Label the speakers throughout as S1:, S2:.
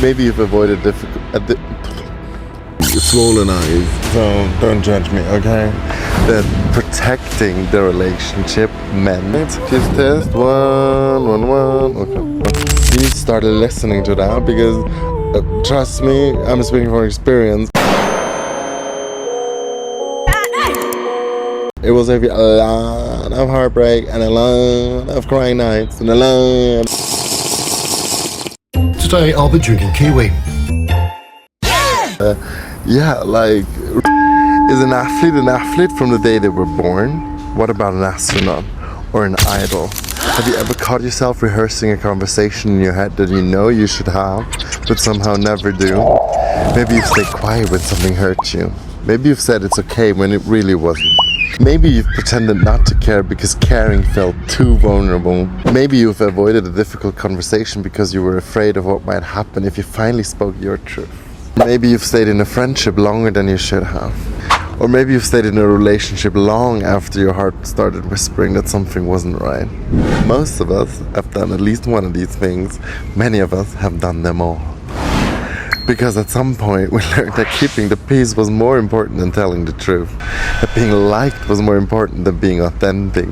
S1: Maybe you've avoided swollen eyes, so don't judge me, okay? That protecting the relationship meant just test one. Okay. You started listening to that because trust me, I'm speaking from experience. It was a lot of heartbreak and a lot of crying nights and a lot.
S2: Today I'll be drinking kiwi.
S1: Yeah, like, is an athlete from the day they were born? What about an astronaut or an idol? Have you ever caught yourself rehearsing a conversation in your head that you know you should have, but somehow never do? Maybe you've stayed quiet when something hurt you. Maybe you've said it's okay when it really wasn't. Maybe you've pretended not to care because caring felt too vulnerable. Maybe you've avoided a difficult conversation because you were afraid of what might happen if you finally spoke your truth. Maybe you've stayed in a friendship longer than you should have. Or maybe you've stayed in a relationship long after your heart started whispering that something wasn't right. Most of us have done at least one of these things. Many of us have done them all. Because at some point we learned that keeping the peace was more important than telling the truth. That being liked was more important than being authentic.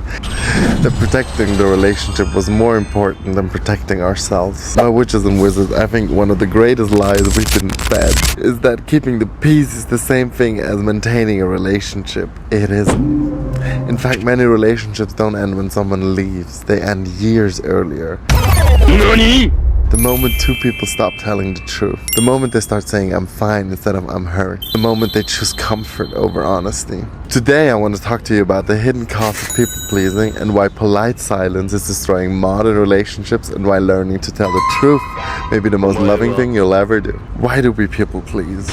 S1: That protecting the relationship was more important than protecting ourselves. Now, witches and wizards, I think one of the greatest lies we've been fed is that keeping the peace is the same thing as maintaining a relationship. It isn't. In fact, many relationships don't end when someone leaves. They end years earlier. NANI? The moment two people stop telling the truth. The moment they start saying I'm fine instead of I'm hurt. The moment they choose comfort over honesty. Today I want to talk to you about the hidden cost of people pleasing and why polite silence is destroying modern relationships and why learning to tell the truth may be the most loving thing you'll ever do. Why do we people please?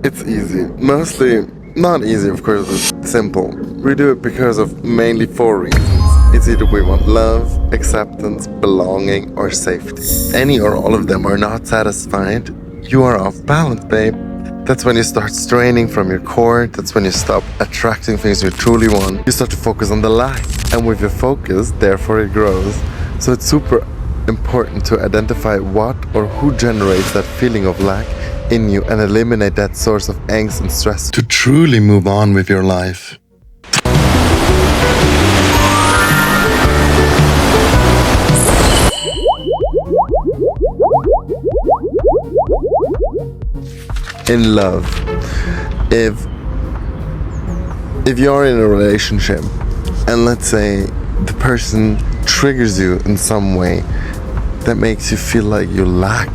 S1: It's easy. Mostly not easy, of course, it's simple. We do it because of mainly 4 reasons. It's either we want love, acceptance, belonging, or safety. Any or all of them are not satisfied, you are off balance, babe. That's when you start straining from your core. That's when you stop attracting things you truly want. You start to focus on the lack. And with your focus, therefore it grows. So it's super important to identify what or who generates that feeling of lack in you and eliminate that source of angst and stress to truly move on with your life. In love, if you're in a relationship and let's say the person triggers you in some way that makes you feel like you lack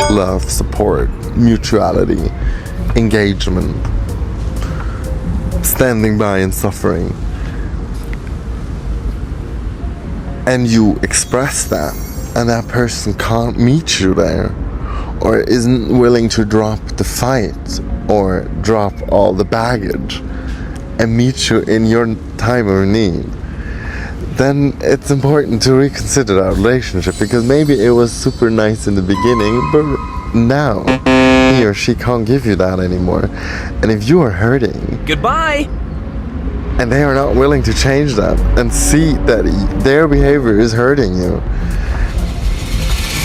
S1: love, support, mutuality, engagement, standing by and suffering, and you express that and that person can't meet you there or isn't willing to drop the fight or drop all the baggage and meet you in your time of need, then it's important to reconsider that relationship because maybe it was super nice in the beginning, but now he or she can't give you that anymore. And if you are hurting,
S3: goodbye,
S1: and they are not willing to change that and see that their behavior is hurting you,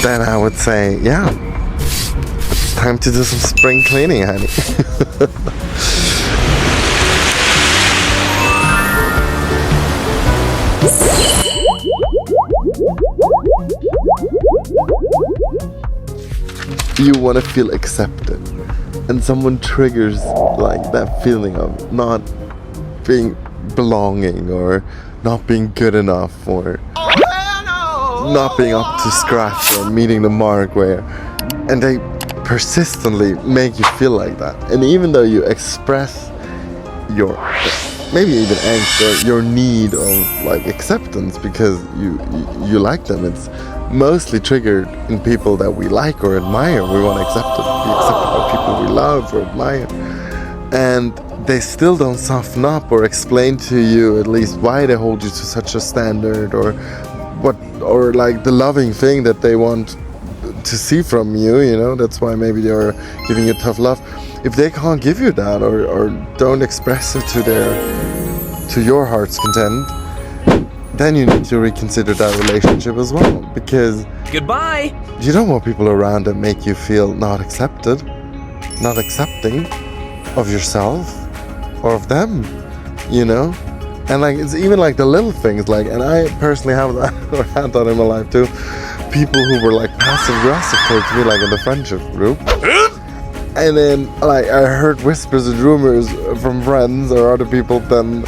S1: then I would say, yeah, it's time to do some spring cleaning, honey. You want to feel accepted, and someone triggers like that feeling of not being belonging or not being good enough or not being up to scratch or meeting the mark and they persistently make you feel like that. And even though you express your maybe even angst or your need of like acceptance because you like them, it's mostly triggered in people that we like or admire. We want to be accepted by people we love or admire, and they still don't soften up or explain to you at least why they hold you to such a standard or what, or like the loving thing that they want to see from you, you know. That's why maybe they're giving you tough love. If they can't give you that or don't express it to your heart's content, then you need to reconsider that relationship as well, because
S2: Goodbye!
S1: you don't want people around that make you feel not accepted, not accepting of yourself or of them, you know? And like, it's even like the little things, like, and I personally have that, or had that in my life too, people who were like passive aggressive towards me, like in the friendship group. And then like I heard whispers and rumors from friends or other people then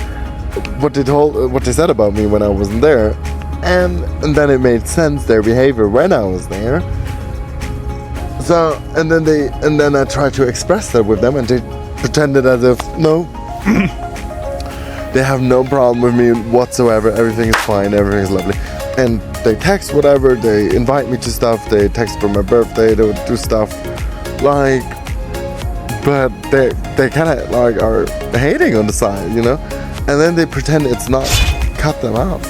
S1: what they said about me when I wasn't there. And then it made sense, their behavior when I was there. So and then I tried to express that with them, and they pretended as if no, they have no problem with me whatsoever, everything is fine, everything is lovely. And they text whatever, they invite me to stuff, they text for my birthday, they would do stuff like, but they kind of like are hating on the side, you know? And then they pretend it's not, cut them off.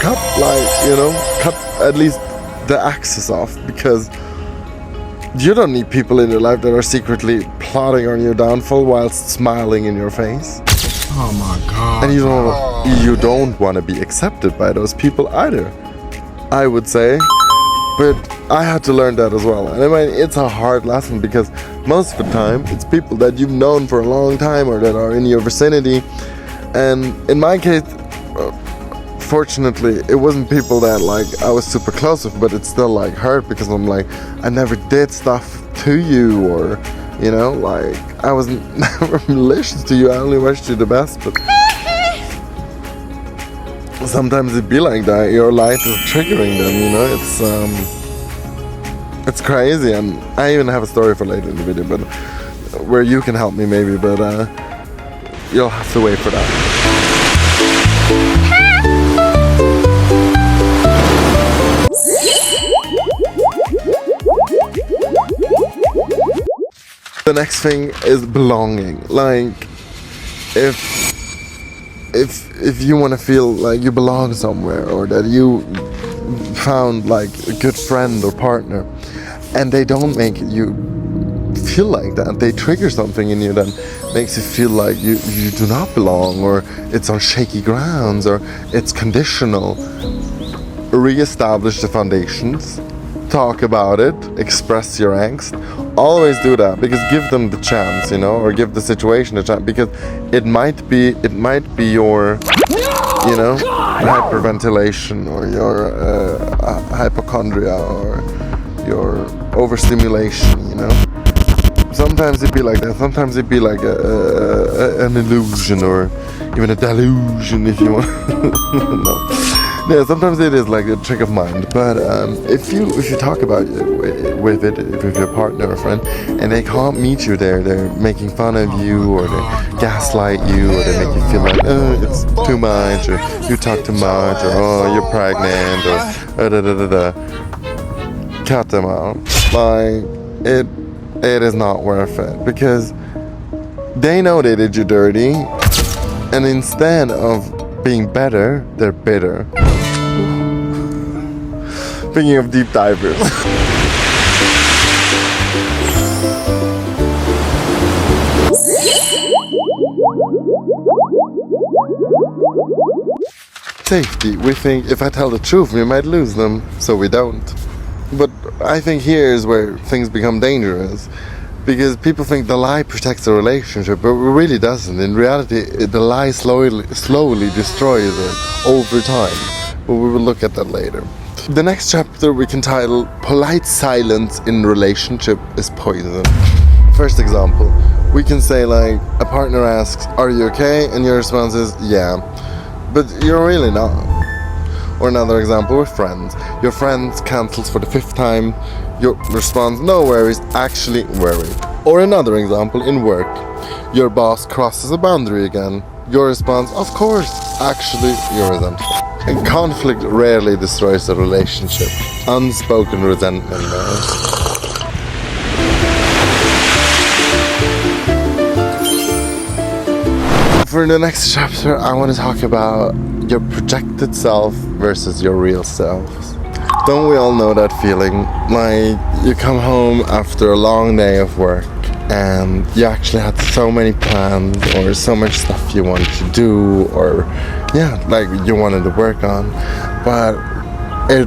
S1: Cut, like, you know, cut at least the access off, because you don't need people in your life that are secretly plotting on your downfall whilst smiling in your face.
S3: Oh my God.
S1: And you don't want to be accepted by those people either, I would say. But I had to learn that as well. And I mean, it's a hard lesson, because most of the time it's people that you've known for a long time or that are in your vicinity. And in my case, fortunately, it wasn't people that like I was super close with, but it still like hurt, because I'm like, I never did stuff to you, or, you know, like I was never malicious to you, I only wished you the best. But sometimes it be like that, your life is triggering them, you know, it's crazy. And I even have a story for later in the video, but where you can help me maybe, but you'll have to wait for that. The next thing is belonging. Like, if you want to feel like you belong somewhere, or that you found like a good friend or partner, and they don't make you feel like that, they trigger something in you that makes you feel like you do not belong, or it's on shaky grounds, or it's conditional. Re-establish the foundations, talk about it, express your angst. Always do that, because give them the chance, you know, or give the situation a chance, because it might be your, you know, hyperventilation, or your hypochondria, or your overstimulation, you know. Sometimes it'd be like that. Sometimes it'd be like an illusion, or even a delusion, if you want. No. Yeah, sometimes it is like a trick of mind. But if you talk about it with your partner or friend, and they can't meet you there, they're making fun of you, or they gaslight you, or they make you feel like, oh, it's too much, or you talk too much, or oh, you're pregnant, or cut them out. Like, it is not worth it, because they know they did you dirty, and instead of being better, they're bitter. Speaking of deep divers. Safety. We think if I tell the truth, we might lose them, so we don't. But I think here is where things become dangerous, because people think the lie protects the relationship, but it really doesn't. In reality, the lie slowly destroys it over time. But we will look at that later. The next chapter we can title Polite Silence in Relationship is Poison. First example, we can say like, a partner asks, are you okay? And your response is, yeah. But you're really not. Or another example with friends. Your friend cancels for the 5th time. Your response, no worries, actually worried. Or another example in work. Your boss crosses a boundary again. Your response, of course, actually you're resentful. And conflict rarely destroys a relationship. Unspoken resentment does. For the next chapter, I want to talk about your projected self versus your real self. Don't we all know that feeling? Like, you come home after a long day of work and you actually had so many plans, or so much stuff you want to do, or yeah, like you wanted to work on, but the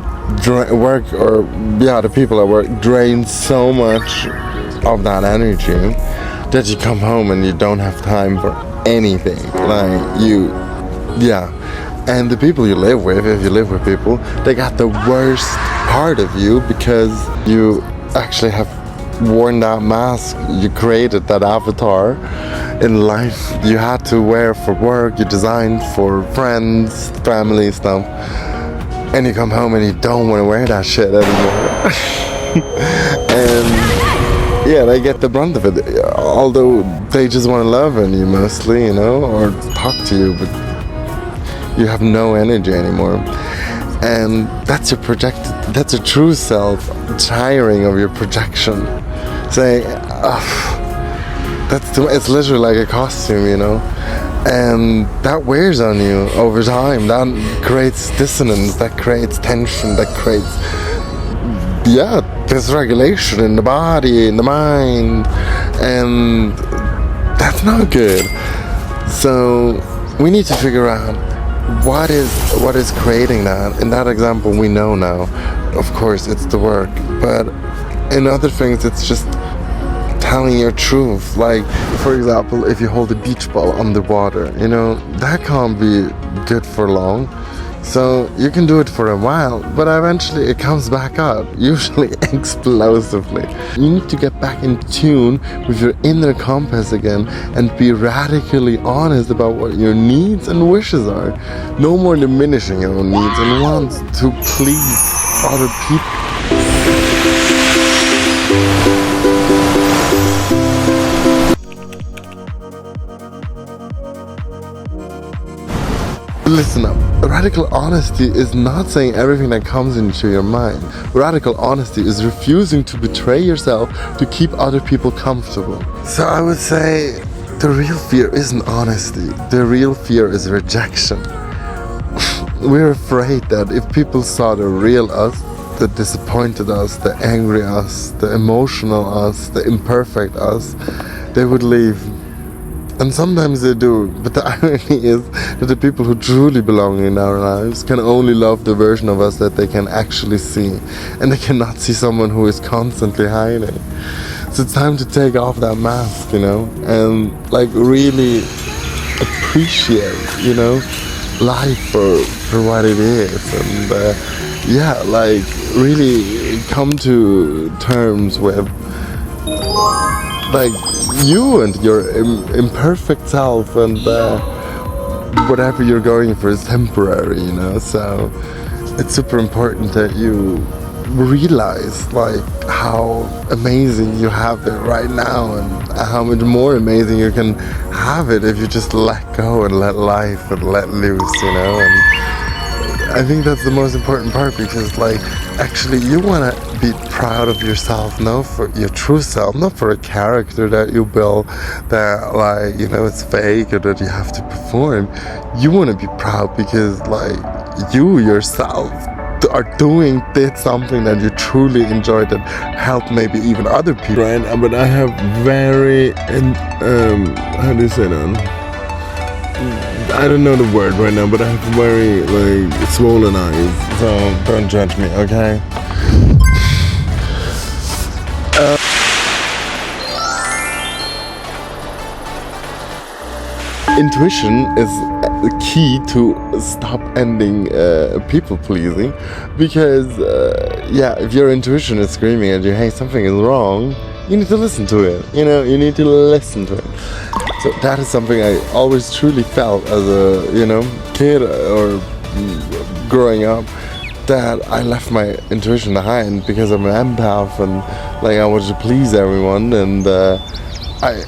S1: people at work drain so much of that energy that you come home and you don't have time for anything. And the people you live with, if you live with people, they got the worst part of you because you actually have worn that mask. You created that avatar in life you had to wear for work, you designed for friends, family stuff, and you come home and you don't want to wear that shit anymore. And yeah, they get the brunt of it, although they just want to love on you mostly, you know, or talk to you, but you have no energy anymore. And that's your true self tiring of your projection, saying, it's literally like a costume, you know, and that wears on you over time. That creates dissonance, that creates tension, that creates dysregulation in the body, in the mind, and that's not good. So we need to figure out what is creating that. In that example, we know now, of course, it's the work, but in other things, it's just telling your truth. Like, for example, if you hold a beach ball underwater, you know, that can't be good for long. So you can do it for a while, but eventually it comes back up, usually explosively. You need to get back in tune with your inner compass again and be radically honest about what your needs and wishes are. No more diminishing your own needs and wants to please other people. Listen up. Radical honesty is not saying everything that comes into your mind. Radical honesty is refusing to betray yourself to keep other people comfortable. So I would say the real fear isn't honesty. The real fear is rejection. We're afraid that if people saw the real us, the disappointed us, the angry us, the emotional us, the imperfect us, they would leave. And sometimes they do, but the irony is that the people who truly belong in our lives can only love the version of us that they can actually see. And they cannot see someone who is constantly hiding. So it's time to take off that mask, you know, and like really appreciate, you know, life for what it is. And like really come to terms with like you and your imperfect self, and whatever you're going for is temporary, you know. So it's super important that you realize like how amazing you have it right now, and how much more amazing you can have it if you just let go and let life and let loose, you know. And I think that's the most important part, because like actually you want to be proud of yourself, not for your true self, not for a character that you build that like, you know, it's fake or that you have to perform. You want to be proud because like you yourself did something that you truly enjoyed and helped maybe even other people. Right, but I have very how do you say that? I don't know the word right now, but I have very like swollen eyes, so don't judge me, okay? Intuition is the key to stop ending people pleasing, because if your intuition is screaming at you, hey, something is wrong, you need to listen to it, you know, you need to listen to it. So that is something I always truly felt as a, you know, kid or growing up, that I left my intuition behind because I'm an empath and like I wanted to please everyone, and I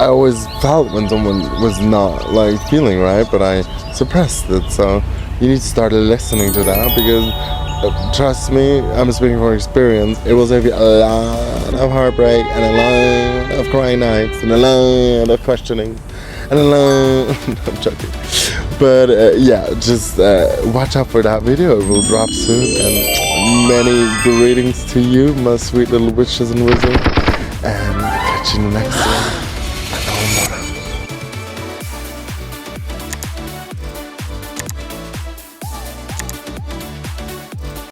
S1: always felt when someone was not like feeling right, but I suppressed it. So you need to start listening to that, because trust me, I'm speaking from experience, it will save you a lot of heartbreak and a lot of crying nights and a lot of questioning and a lot I'm joking, but just watch out for that video. It will drop soon, and many greetings to you, my sweet little witches and wizards, and catch you in the next one.